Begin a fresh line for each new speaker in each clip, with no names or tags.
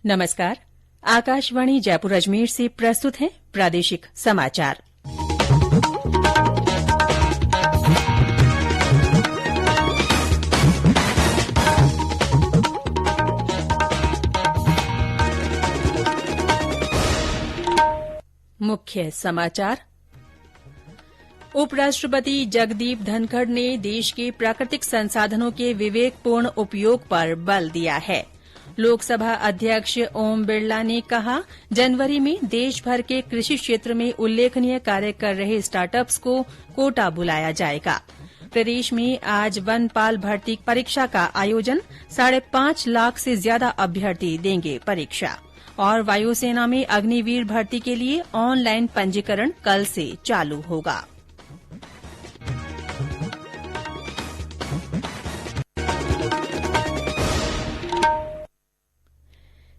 नमस्कार। आकाशवाणी जयपुर अजमेर से प्रस्तुत हैं प्रादेशिक समाचार। मुख्य समाचार। उपराष्ट्रपति जगदीप धनखड़ ने देश के प्राकृतिक संसाधनों के विवेकपूर्ण उपयोग पर बल दिया है। लोकसभा अध्यक्ष ओम बिरला ने कहा, जनवरी में देश भर के कृषि क्षेत्र में उल्लेखनीय कार्य कर रहे स्टार्टअप्स को कोटा बुलाया जाएगा। प्रदेश में आज वनपाल भर्ती परीक्षा का आयोजन, 5.5 लाख से ज्यादा अभ्यर्थी देंगे परीक्षा। और वायुसेना में अग्निवीर भर्ती के लिए ऑनलाइन पंजीकरण कल से चालू होगा।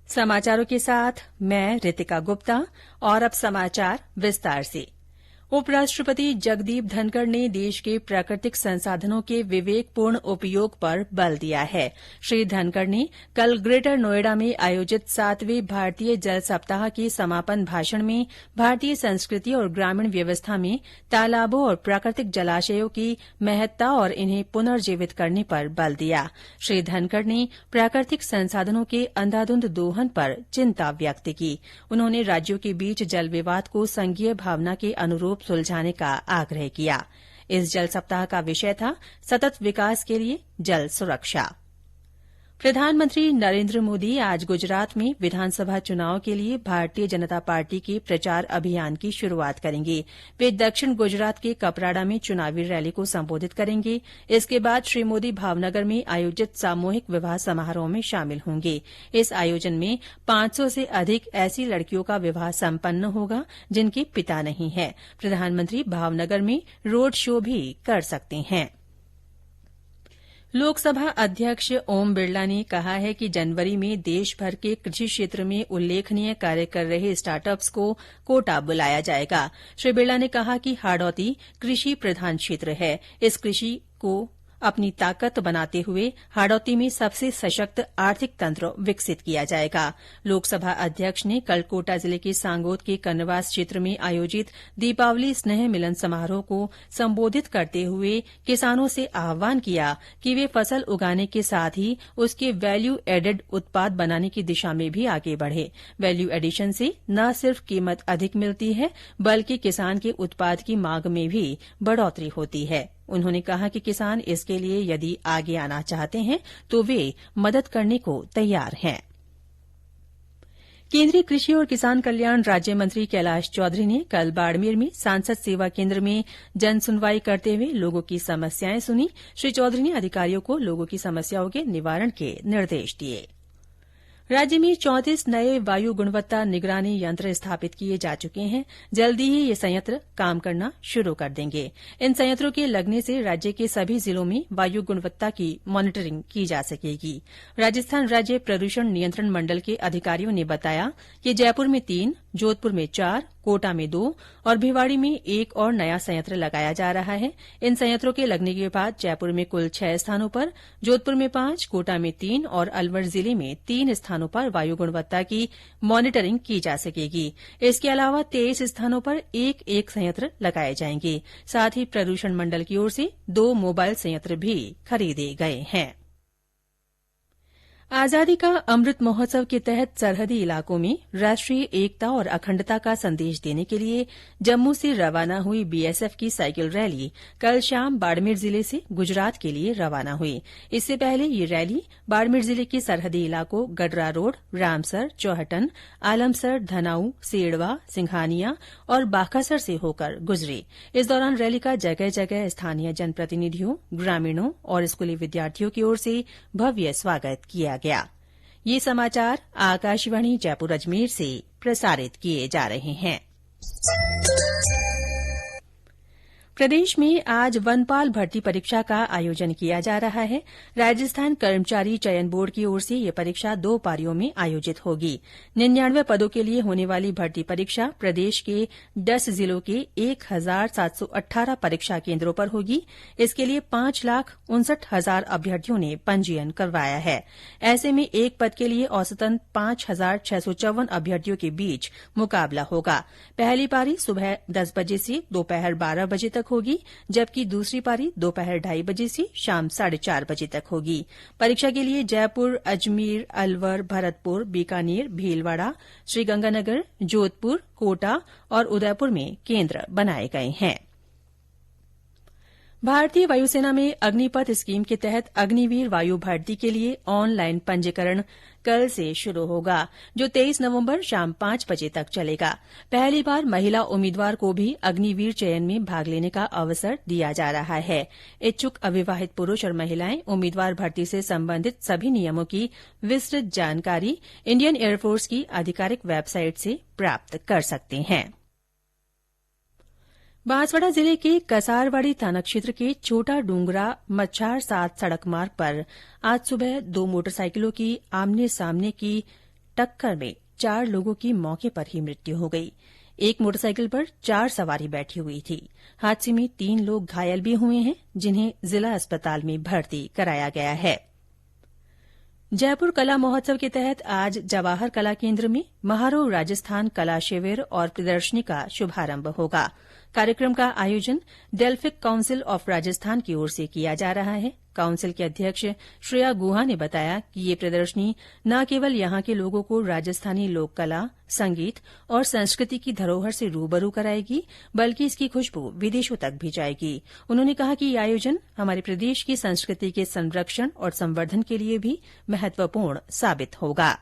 समाचारों के साथ मैं रितिका गुप्ता। और अब समाचार विस्तार से। उपराष्ट्रपति जगदीप धनखड़ ने देश के प्राकृतिक संसाधनों के विवेकपूर्ण उपयोग पर बल दिया है। श्री धनखड़ ने कल ग्रेटर नोएडा में आयोजित 7वें भारतीय जल सप्ताह के समापन भाषण में भारतीय संस्कृति और ग्रामीण व्यवस्था में तालाबों और प्राकृतिक जलाशयों की महत्ता और इन्हें पुनर्जीवित करने पर बल दिया। श्री धनखड़ ने प्राकृतिक संसाधनों के अंधाधुंध दोहन पर चिंता व्यक्त की। उन्होंने राज्यों के बीच जल विवाद को संघीय भावना के अनुरूप सुलझाने का आग्रह किया। इस जल सप्ताह का विषय था सतत विकास के लिए जल सुरक्षा। प्रधानमंत्री नरेन्द्र मोदी आज गुजरात में विधानसभा चुनाव के लिए भारतीय जनता पार्टी के प्रचार अभियान की शुरूआत करेंगे। वे दक्षिण गुजरात के कपराड़ा में चुनावी रैली को संबोधित करेंगे। इसके बाद श्री मोदी भावनगर में आयोजित सामूहिक विवाह समारोह में शामिल होंगे। इस आयोजन में 500 से अधिक ऐसी लड़कियों का विवाह संपन्न होगा जिनके पिता नहीं है। प्रधानमंत्री भावनगर में रोड शो भी कर सकते हैं। लोकसभा अध्यक्ष ओम बिरला ने कहा है कि जनवरी में देश भर के कृषि क्षेत्र में उल्लेखनीय कार्य कर रहे स्टार्टअप्स को कोटा बुलाया जाएगा। श्री बिरला ने कहा कि हाड़ौती कृषि प्रधान क्षेत्र है। इस कृषि को अपनी ताकत बनाते हुए हाड़ौती में सबसे सशक्त आर्थिक तंत्र विकसित किया जाएगा। लोकसभा अध्यक्ष ने कल कोटा जिले के सांगोद के कन्नवास क्षेत्र में आयोजित दीपावली स्नेह मिलन समारोह को संबोधित करते हुए किसानों से आह्वान किया कि वे फसल उगाने के साथ ही उसके वैल्यू एडेड उत्पाद बनाने की दिशा में भी आगे बढ़े। वैल्यू एडिशन से न सिर्फ कीमत अधिक मिलती है बल्कि किसान के उत्पाद की मांग में भी बढ़ोतरी होती है। उन्होंने कहा कि किसान इसके लिए यदि आगे आना चाहते हैं तो वे मदद करने को तैयार हैं। केंद्रीय कृषि और किसान कल्याण राज्य मंत्री कैलाश चौधरी ने कल बाड़मेर में सांसद सेवा केंद्र में जन सुनवाई करते हुए लोगों की समस्याएं सुनी। श्री चौधरी ने अधिकारियों को लोगों की समस्याओं के निवारण के निर्देश दिए। राज्य में 34 नए वायु गुणवत्ता निगरानी यंत्र स्थापित किए जा चुके हैं। जल्दी ही ये संयंत्र काम करना शुरू कर देंगे। इन संयंत्रों के लगने से राज्य के सभी जिलों में वायु गुणवत्ता की मॉनिटरिंग की जा सकेगी। राजस्थान राज्य प्रदूषण नियंत्रण मंडल के अधिकारियों ने बताया कि जयपुर में 3, जोधपुर में 4, कोटा में 2 और भिवाड़ी में 1 और नया संयंत्र लगाया जा रहा है। इन संयंत्रों के लगने के बाद जयपुर में कुल 6 स्थानों पर, जोधपुर में 5, कोटा में 3 और अलवर जिले में 3 स्थानों पर वायु गुणवत्ता की मॉनिटरिंग की जा सकेगी। इसके अलावा 23 स्थानों पर एक संयंत्र लगाए जाएंगे। साथ ही प्रदूषण मंडल की ओर से 2 मोबाइल संयंत्र भी खरीदे गए हैं। आजादी का अमृत महोत्सव के तहत सरहदी इलाकों में राष्ट्रीय एकता और अखंडता का संदेश देने के लिए जम्मू से रवाना हुई बीएसएफ की साइकिल रैली कल शाम बाड़मेर जिले से गुजरात के लिए रवाना हुई। इससे पहले ये रैली बाड़मेर जिले के सरहदी इलाकों गडरा रोड, रामसर, चौहटन, आलमसर, धनाऊ, सेड़वा, सिंघानिया और बाखासर से होकर गुजरी। इस दौरान रैली का जगह जगह स्थानीय जनप्रतिनिधियों, ग्रामीणों और स्कूली विद्यार्थियों की ओर से भव्य स्वागत किया गया। ये समाचार आकाशवाणी जयपुर अजमेर से प्रसारित किए जा रहे हैं। प्रदेश में आज वनपाल भर्ती परीक्षा का आयोजन किया जा रहा है। राजस्थान कर्मचारी चयन बोर्ड की ओर से यह परीक्षा 2 पारियों में आयोजित होगी। 99 पदों के लिए होने वाली भर्ती परीक्षा प्रदेश के 10 जिलों के 1718 परीक्षा केन्द्रों पर होगी। इसके लिए 5,59,000 अभ्यर्थियों ने पंजीयन करवाया है। ऐसे में एक पद के लिए औसतन 5,654 अभ्यर्थियों के बीच मुकाबला होगा। पहली पारी सुबह 10 बजे से दोपहर 12 बजे तक होगी, जबकि दूसरी पारी दोपहर 2:30 बजे से शाम 4:30 बजे तक होगी। परीक्षा के लिए जयपुर, अजमेर, अलवर, भरतपुर, बीकानेर, भीलवाड़ा, श्रीगंगानगर, जोधपुर, कोटा और उदयपुर में केन्द्र बनाए गए हैं। भारतीय वायुसेना में अग्निपथ स्कीम के तहत अग्निवीर वायु भर्ती के लिए ऑनलाइन पंजीकरण कल से शुरू होगा, जो 23 नवंबर शाम 5 बजे तक चलेगा। पहली बार महिला उम्मीदवार को भी अग्निवीर चयन में भाग लेने का अवसर दिया जा रहा है। इच्छुक अविवाहित पुरूष और महिलाएं उम्मीदवार भर्ती से संबंधित सभी नियमों की विस्तृत जानकारी इंडियन एयरफोर्स की आधिकारिक वेबसाइट से प्राप्त कर सकते हैं। बांसवाड़ा जिले के कसारवाड़ी थाना क्षेत्र के छोटा डूंगरा मच्छार 7 सड़क मार्ग पर आज सुबह 2 मोटरसाइकिलों की आमने सामने की टक्कर में 4 लोगों की मौके पर ही मृत्यु हो गई। एक मोटरसाइकिल पर 4 सवारी बैठी हुई थी। हादसे में 3 लोग घायल भी हुए हैं, जिन्हें जिला अस्पताल में भर्ती कराया गया है। जयपुर कला महोत्सव के तहत आज जवाहर कला केन्द्र में महारो राजस्थान कला शिविर और प्रदर्शनी का शुभारंभ होगा। कार्यक्रम का आयोजन डेल्फिक काउंसिल ऑफ राजस्थान की ओर से किया जा रहा है। काउंसिल के अध्यक्ष श्रेया गुहा ने बताया कि ये प्रदर्शनी न केवल यहां के लोगों को राजस्थानी लोक कला, संगीत और संस्कृति की धरोहर से रूबरू कराएगी, बल्कि इसकी खुशबू विदेशों तक भी जाएगी। उन्होंने कहा कि ये आयोजन हमारे प्रदेश की संस्कृति के संरक्षण और संवर्धन के लिए भी महत्वपूर्ण साबित होगा।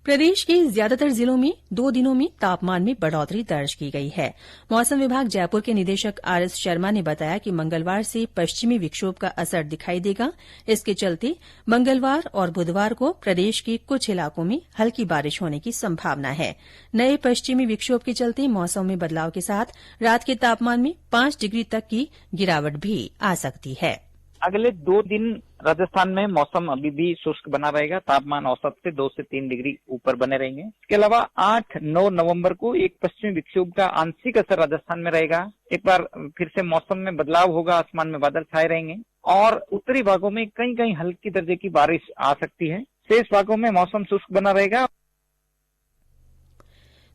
प्रदेश के ज्यादातर जिलों में 2 दिनों में तापमान में बढ़ोतरी दर्ज की गई है। मौसम विभाग जयपुर के निदेशक आरएस शर्मा ने बताया कि मंगलवार से पश्चिमी विक्षोभ का असर दिखाई देगा। इसके चलते मंगलवार और बुधवार को प्रदेश के कुछ इलाकों में हल्की बारिश होने की संभावना है। नए पश्चिमी विक्षोभ के चलते मौसम में बदलाव के साथ रात के तापमान में 5 डिग्री तक की गिरावट भी आ सकती है।
अगले 2 दिन राजस्थान में मौसम अभी भी शुष्क बना रहेगा। तापमान औसत से 2 से 3 डिग्री ऊपर बने रहेंगे। इसके अलावा 8-9 नवंबर को एक पश्चिमी विक्षोभ का आंशिक असर राजस्थान में रहेगा। एक बार फिर से मौसम में बदलाव होगा, आसमान में बादल छाए रहेंगे और उत्तरी भागों में कहीं कहीं हल्की दर्जे की बारिश आ सकती है। शेष भागों में मौसम शुष्क बना रहेगा।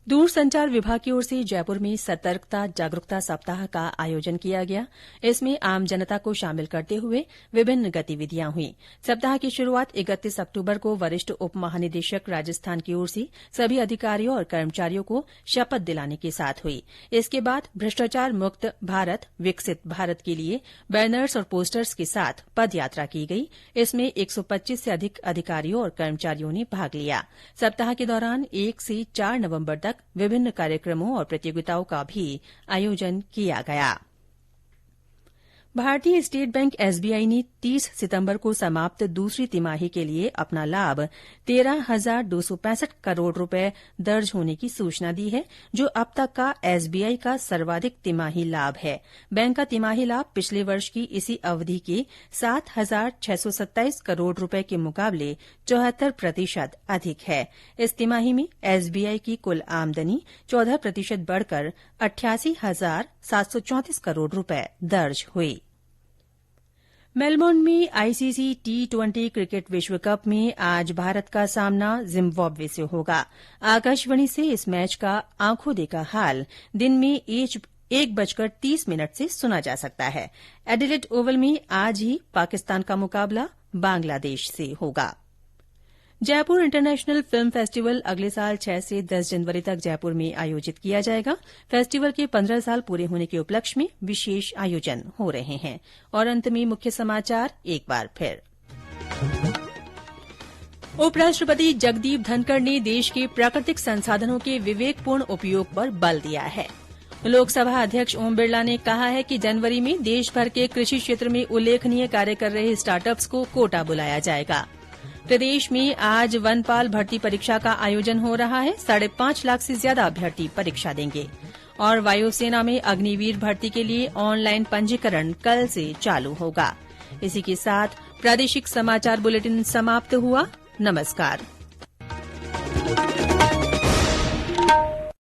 दूरसंचार विभाग की ओर से जयपुर में सतर्कता जागरूकता सप्ताह का आयोजन किया गया। इसमें आम जनता को शामिल करते हुए विभिन्न गतिविधियां हुई। सप्ताह की शुरूआत 31 अक्टूबर को वरिष्ठ उप महानिदेशक राजस्थान की ओर से सभी अधिकारियों और कर्मचारियों को शपथ दिलाने के साथ हुई। इसके बाद भ्रष्टाचार मुक्त भारत विकसित भारत के लिए बैनर्स और पोस्टर्स के साथ पदयात्रा की गई। इसमें 125 से अधिक अधिकारियों और कर्मचारियों ने भाग लिया। सप्ताह के दौरान 1 से 4 नवंबर तक विभिन्न कार्यक्रमों और प्रतियोगिताओं का भी आयोजन किया गया। भारतीय स्टेट बैंक एसबीआई ने 30 सितंबर को समाप्त दूसरी तिमाही के लिए अपना लाभ 13,265 करोड़ रुपए दर्ज होने की सूचना दी है, जो अब तक का एसबीआई का सर्वाधिक तिमाही लाभ है। बैंक का तिमाही लाभ पिछले वर्ष की इसी अवधि के 7,627 करोड़ रुपए के मुकाबले 74% अधिक है। इस तिमाही में एसबीआई की कुल आमदनी 14% बढ़कर 88,734 करोड़ रुपए दर्ज हुई। मेलबोर्न में आईसीसी T20 क्रिकेट विश्व कप में आज भारत का सामना जिम्बाब्वे से होगा। आकाशवाणी से इस मैच का आंखों देखा हाल दिन में 1:30 से सुना जा सकता है। एडिलेड ओवल में आज ही पाकिस्तान का मुकाबला बांग्लादेश से होगा। जयपुर इंटरनेशनल फिल्म फेस्टिवल अगले साल 6 से 10 जनवरी तक जयपुर में आयोजित किया जाएगा। फेस्टिवल के 15 साल पूरे होने के उपलक्ष्य में विशेष आयोजन हो रहे हैं। और अंत में मुख्य समाचार एक बार फिर। उपराष्ट्रपति जगदीप धनखड़ ने देश के प्राकृतिक संसाधनों के विवेकपूर्ण उपयोग पर बल दिया है। लोकसभा अध्यक्ष ओम बिरला ने कहा है कि जनवरी में देश भर के कृषि क्षेत्र में उल्लेखनीय कार्य कर रहे स्टार्टअप्स को कोटा बुलाया जाएगा। प्रदेश में आज वनपाल भर्ती परीक्षा का आयोजन हो रहा है। 5.5 लाख से ज्यादा अभ्यर्थी परीक्षा देंगे। और वायुसेना में अग्निवीर भर्ती के लिए ऑनलाइन पंजीकरण कल से चालू होगा। इसी के साथ प्रादेशिक समाचार बुलेटिन समाप्त हुआ। नमस्कार।